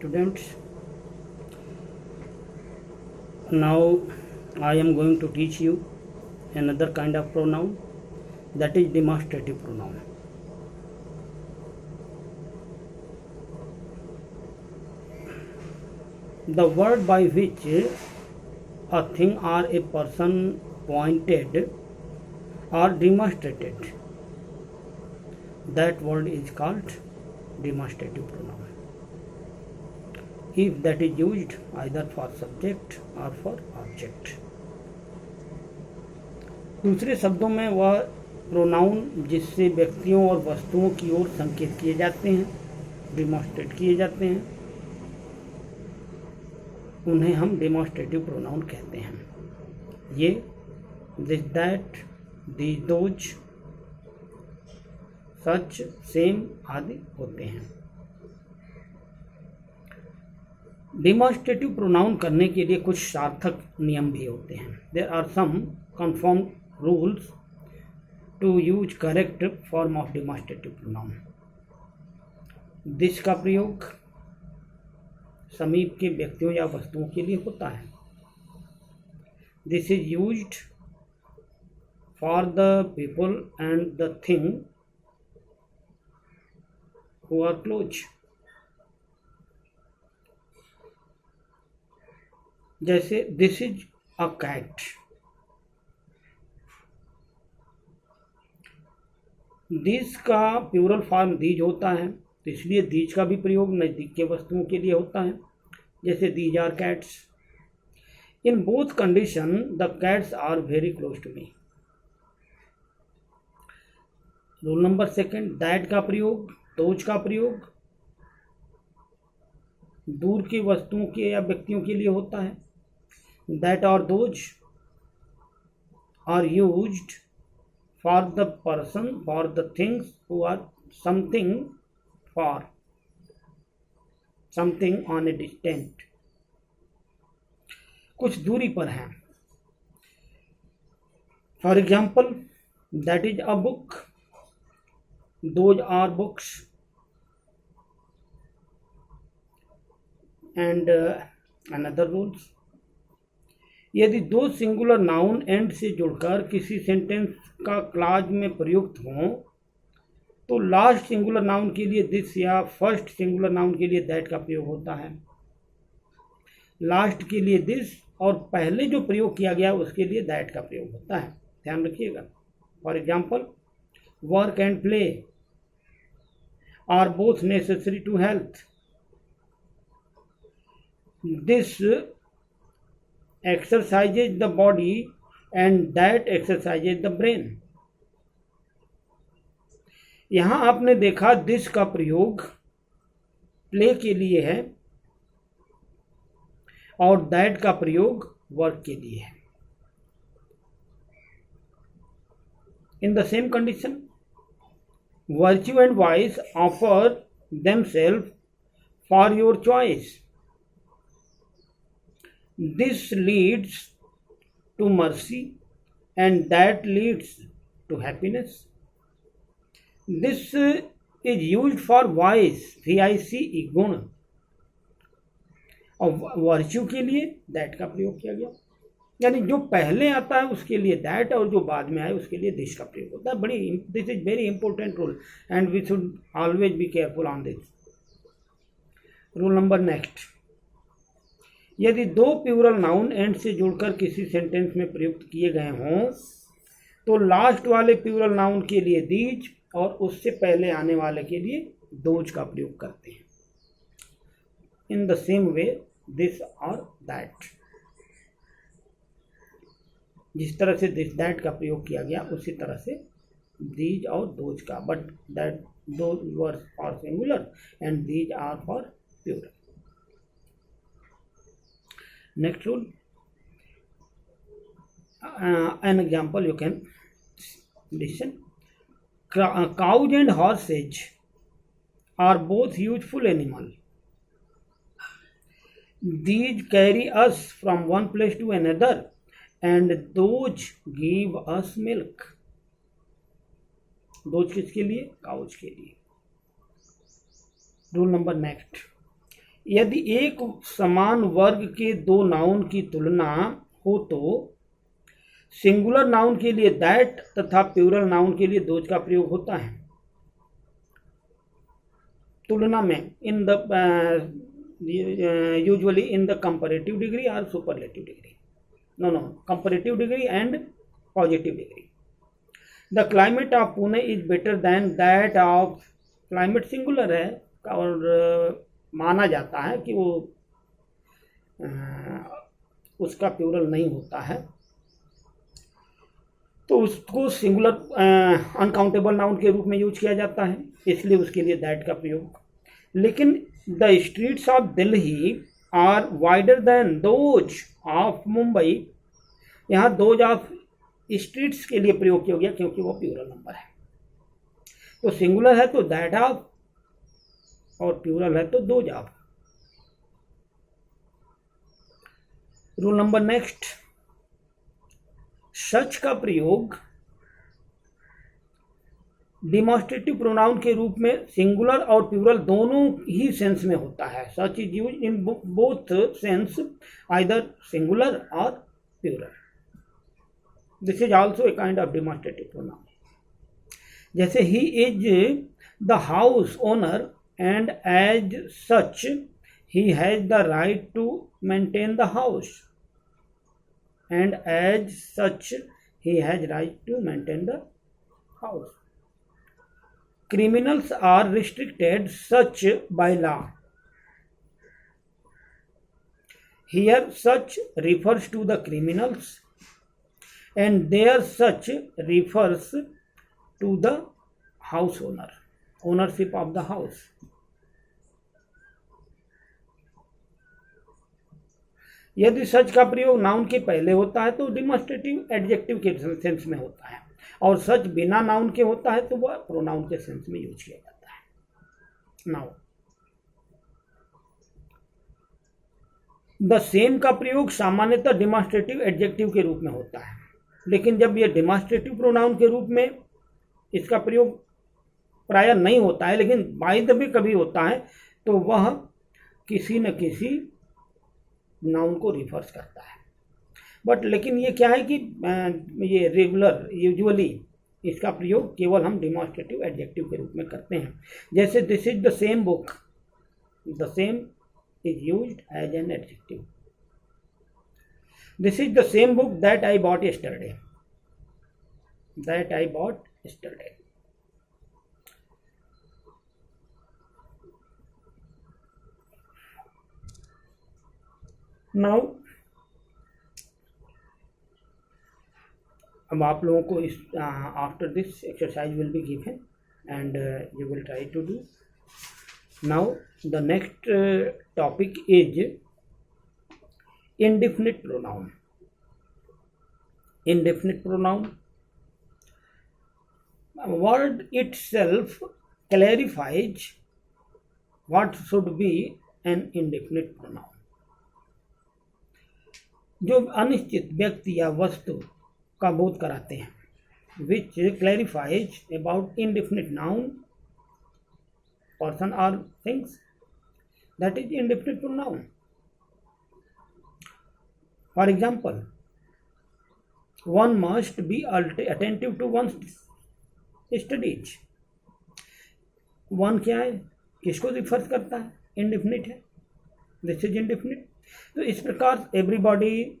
students. Now I am going to teach you another kind of pronoun, that is demonstrative pronoun. The word by which a thing or a person pointed or demonstrated, that word is called demonstrative pronoun, if that is used either for subject or for object. दूसरे शब्दों में वह pronoun जिससे व्यक्तियों और वस्तुओं की ओर संकेत किए जाते हैं, डिमॉन्स्ट्रेट किए जाते हैं, उन्हें हम डेमोन्स्ट्रेटिव प्रोनाउन कहते हैं. ये this, that, these, those, such, same आदि होते हैं. डेमोन्स्ट्रेटिव प्रोनाउन करने के लिए कुछ सार्थक नियम भी होते हैं. There are some confirm rules to use correct form of demonstrative pronoun. This का प्रयोग समीप के व्यक्तियों या वस्तुओं के लिए होता है. This is used for the people and the thing who are close. जैसे this is a cat. This का प्लूरल फॉर्म दीज होता है, तो इसलिए दीज का भी प्रयोग नज़दीक के वस्तुओं के लिए होता है. जैसे these are cats. In both condition the cats are very close to me. Rule number second, that का प्रयोग, दोज का प्रयोग दूर की वस्तुओं के या व्यक्तियों के लिए होता है. दैट और those are used for the person, for the things who are something, for something on a distant, कुछ दूरी पर है. For example, that is a book, those are books, and another rules. यदि दो सिंगुलर नाउन एंड से जुड़कर किसी sentence का क्लॉज में प्रयुक्त हों तो लास्ट सिंगुलर नाउन के लिए दिस या फर्स्ट सिंगुलर नाउन के लिए दैट का प्रयोग होता है. लास्ट के लिए दिस और पहले जो प्रयोग किया गया उसके लिए दैट का प्रयोग होता है. ध्यान रखिएगा. For example, work and play are both necessary to health. This exercises the body and that exercises the brain. यहां आपने देखा दिस का प्रयोग प्ले के लिए है और दैट का प्रयोग वर्क के लिए है. In the same condition, virtue and vice offer themselves for your choice. This leads to mercy and that leads to happiness. This is used for vice, VICE, गुण, और वर्च्यू के लिए दैट का प्रयोग किया गया. यानी जो पहले आता है उसके लिए दैट और जो बाद में आए उसके लिए दिस का प्रयोग होता है. This is very important rule and we should always be careful on this. Rule number next, यदि दो प्लूरल नाउन एंड से जुड़कर किसी सेंटेंस में प्रयुक्त किए गए हों तो लास्ट वाले प्लूरल नाउन के लिए दीज और उससे पहले आने वाले के लिए दोज का प्रयोग करते हैं. इन द सेम वे दिस और दैट. जिस तरह से दिस दैट का प्रयोग किया गया उसी तरह से दीज और दोज का, but that those were for singular and these are for plural. Next rule, an example you can listen. Cows and horses are both useful animals. These carry us from one place to another and those give us milk. Those किसके लिए? Cause के लिए. Rule number next, यदि एक समान वर्ग के दो नाउन की तुलना हो तो सिंगुलर नाउन के लिए दैट तथा प्लूरल नाउन के लिए दोज का प्रयोग होता है। तुलना में in the usually in the comparative degree और superlative degree, no comparative degree and positive degree. The climate of Pune is better than that of, climate singular है और माना जाता है कि वो उसका प्लूरल नहीं होता है, तो उसको सिंगुलर अनकाउंटेबल नाउन के रूप में यूज किया जाता है, इसलिए उसके लिए दैट का प्रयोग। लेकिन the streets of Delhi are wider than those of Mumbai, यहाँ दोज ऑफ स्ट्रीट्स के लिए प्रयोग किया गया क्योंकि वो प्लूरल नंबर है। तो सिंगुलर है तो दैट ऑफ और प्लूरल है तो those of. Rule number next, such का प्रयोग डिमॉन्स्ट्रेटिव प्रोनाउन के रूप में सिंगुलर और प्लूरल दोनों ही सेंस में होता है। Such is used in both sense, either singular और plural. This is also a kind of demonstrative pronoun. जैसे he is the house owner and as such he has the right to maintain the house, and as such he has right to maintain the house. Criminals are restricted such by law. Here such refers to the criminals and there such refers to the house owner, ownership of the house. यदि सच का प्रयोग noun के पहले होता है तो demonstrative adjective के sense में होता है, और सच बिना नाउन के होता है तो वह प्रोनाउन के सेंस में यूज किया जाता है। नाउ द सेम का प्रयोग सामान्यतः डिमॉन्स्ट्रेटिव एडजेक्टिव के रूप में होता है, लेकिन जब यह डिमॉन्स्ट्रेटिव प्रोनाउन के रूप में इसका प्रयोग प्रायः नहीं होता है, लेकिन बाय द वे कभी होता है, तो वह किसी न किसी नाउन को रिफर्स करता है। बट लेकिन ये क्या है कि ये रेगुलर यूजुअली इसका प्रयोग केवल हम डिमॉन्स्ट्रेटिव एडजेक्टिव के रूप में करते हैं। जैसे this is the same book, the same is used as an adjective. This is the same book that I bought yesterday, that I bought yesterday. Now अब आप लोगों को इस after this exercise will be given and you will try to do. Now the next topic is indefinite pronoun. Indefinite pronoun, word itself clarifies what should be an indefinite pronoun. जो अनिश्चित व्यक्ति या वस्तु का बोध कराते हैं, which clarifies about indefinite noun, person or things, that is indefinite pronoun. For example, one must be attentive to one's studies. One क्या है, किसको रिफर करता है, इंडिफिनिट है, दिस इज इंडिफिनिट। तो इस प्रकार everybody,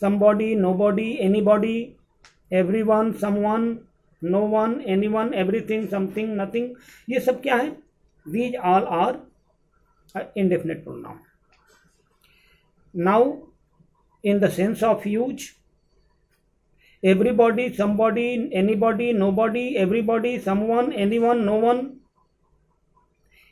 somebody, nobody, anybody, everyone, someone, no one, anyone, everything, something, nothing, ये सब क्या है, these all are indefinite pronoun. Now in the sense of use, everybody, somebody, anybody, nobody, everybody, someone, anyone, no one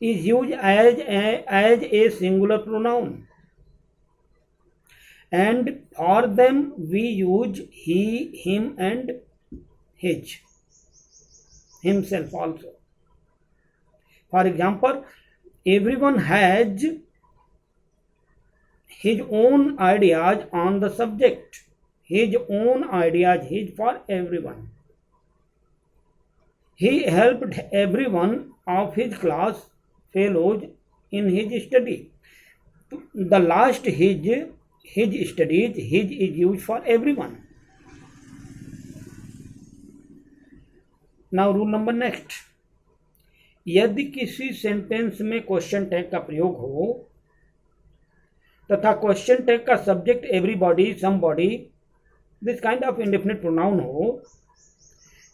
is used as a singular pronoun, and for them we use he, him and his, himself also. For example, everyone has his own ideas on the subject. His own ideas, his for everyone. He helped everyone of his class fellows in his study. The last his studies, his is used for everyone. Now rule number next. यदि किसी sentence में question tag का प्रयोग हो तथा question tag का subject everybody, somebody, this kind of indefinite pronoun हो,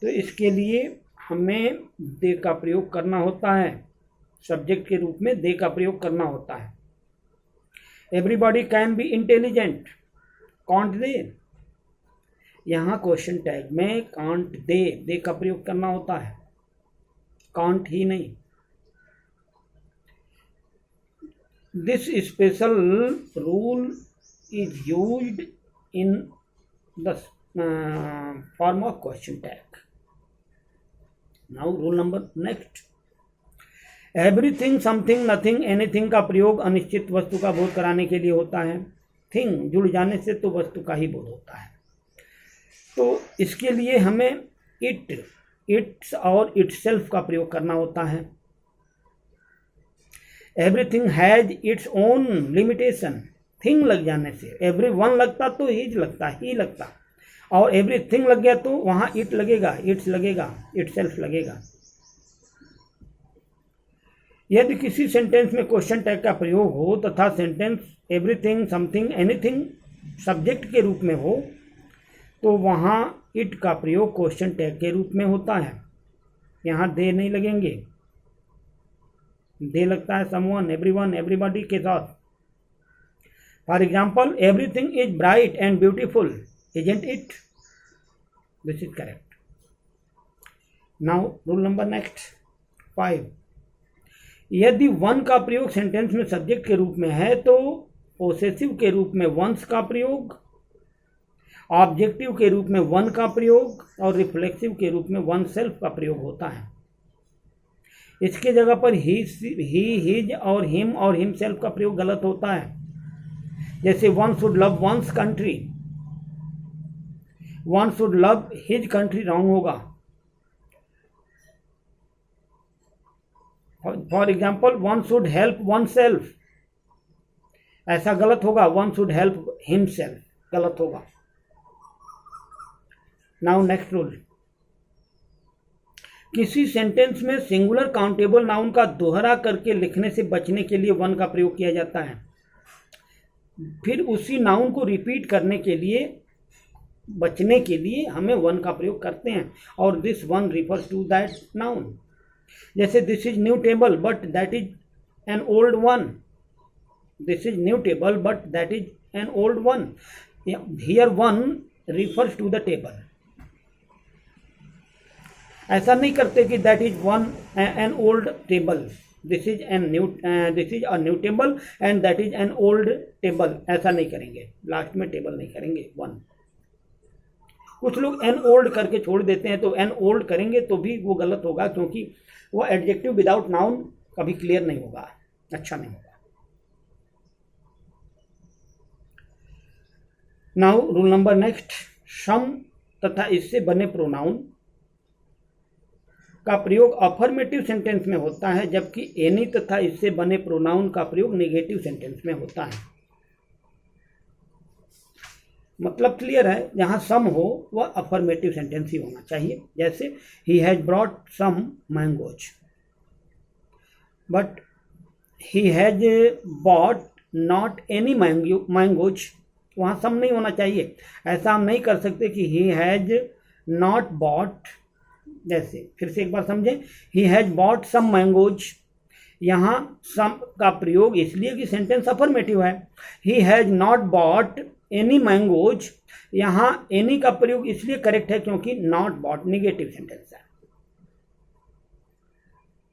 तो इसके लिए हमें दे का प्रयोग करना होता है। सब्जेक्ट के रूप में दे का प्रयोग करना होता है। Everybody can be intelligent, can't they. यहाँ क्वेश्चन टैग में कांट दे का प्रयोग करना होता है, कांट ही नहीं। This special rule is used in the form of question tag. Now rule number next. Everything, something, nothing, anything का प्रयोग अनिश्चित वस्तु का बोध कराने के लिए होता है। थिंग जुड़ जाने से तो वस्तु का ही बोध होता है, तो इसके लिए हमें इट, इट्स और इटसेल्फ का प्रयोग करना होता है। Everything has its own limitation, thing लग जाने से एवरी वन लगता तो हिज लगता, ही लगता, और एवरीथिंग लग गया तो वहाँ इट लगेगा, इट्स लगेगा, इटसेल्फ लगेगा। यदि किसी सेंटेंस में क्वेश्चन टैग का प्रयोग हो तथा sentence everything, something, anything subject के रूप में हो तो वहाँ इट का प्रयोग क्वेश्चन टैग के रूप में होता है। यहाँ दे नहीं लगेंगे, दे लगता है समवन, एवरीवन, एवरीबॉडी के साथ। For example, everything is bright and beautiful, isn't it? This is correct. Now rule number next 5। यदि वन का प्रयोग सेंटेंस में सब्जेक्ट के रूप में है तो पोसेसिव के रूप में वंस का प्रयोग, ऑब्जेक्टिव के रूप में वन का प्रयोग और रिफ्लेक्सिव के रूप में वन सेल्फ का प्रयोग होता है। इसके जगह पर ही, हिज और हिम और हिम सेल्फ का प्रयोग गलत होता है। जैसे one should love one's country, one should love his country wrong होगा। For example, one should help oneself, ऐसा गलत होगा। One should help himself गलत होगा। Now next rule. किसी सेंटेंस में सिंगुलर काउंटेबल नाउन का दोहरा करके लिखने से बचने के लिए वन का प्रयोग किया जाता है। फिर उसी नाउन को रिपीट करने के लिए, बचने के लिए हमें वन का प्रयोग करते हैं, और this one refers to that noun. जैसे this is new table but that is an old one, this is new table but that is an old one. Here one refers to the table. ऐसा नहीं करते कि that is one an old table, this is a new table and that is an old table, ऐसा नहीं करेंगे। Last में table नहीं करेंगे, वन। कुछ लोग एन ओल्ड करके छोड़ देते हैं, तो एन ओल्ड करेंगे तो भी वो गलत होगा, क्योंकि वो एडजेक्टिव विदाउट नाउन कभी क्लियर नहीं होगा, अच्छा नहीं होगा। Now rule number next. Some तथा इससे बने प्रोनाउन का प्रयोग अफर्मेटिव सेंटेंस में होता है, जबकि एनी तथा इससे बने प्रोनाउन का प्रयोग नेगेटिव सेंटेंस में होता है। मतलब क्लियर है, जहां सम हो वह अफर्मेटिव सेंटेंस ही होना चाहिए। जैसे he has brought some mangoes, but he has bought not any mangoes, वहां सम नहीं होना चाहिए। ऐसा हम नहीं कर सकते कि ही हैज नॉट बॉट। जैसे फिर से एक बार समझें, he has bought some mangoes, यहाँ सम का प्रयोग इसलिए कि सेंटेंस अफर्मेटिव है। He has not bought any mangoes, यहाँ एनी का प्रयोग इसलिए करेक्ट है क्योंकि नॉट बॉट निगेटिव सेंटेंस है।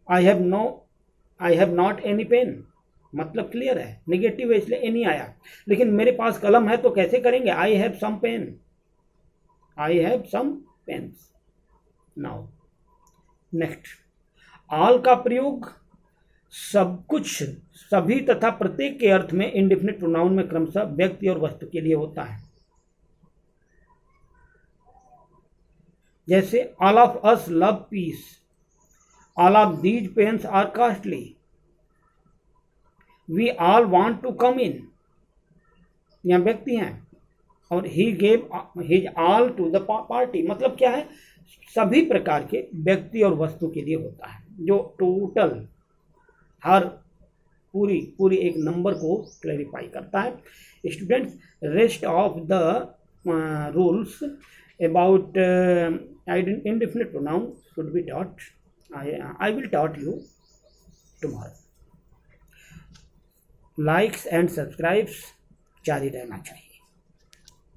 I have not any pen, मतलब क्लियर है, निगेटिव है इसलिए एनी आया। लेकिन मेरे पास कलम है तो कैसे करेंगे? I have some pen, I have some pens. Now next, all का प्रयोग सब कुछ, सभी तथा प्रत्येक के अर्थ में इंडेफिनिट प्रोनाउन में क्रमशः व्यक्ति और वस्तु के लिए होता है। जैसे all of us love peace, all of these pens are costly, we all want to come in, यहाँ व्यक्ति हैं, और he gave his all to the party, मतलब क्या है, सभी प्रकार के व्यक्ति और वस्तु के लिए होता है, जो टोटल हर पूरी एक नंबर को क्लैरिफाई करता है। Students, rest of the rules about indefinite pronoun should be taught. I will taught you tomorrow. Likes and subscribes जारी रहना चाहिए।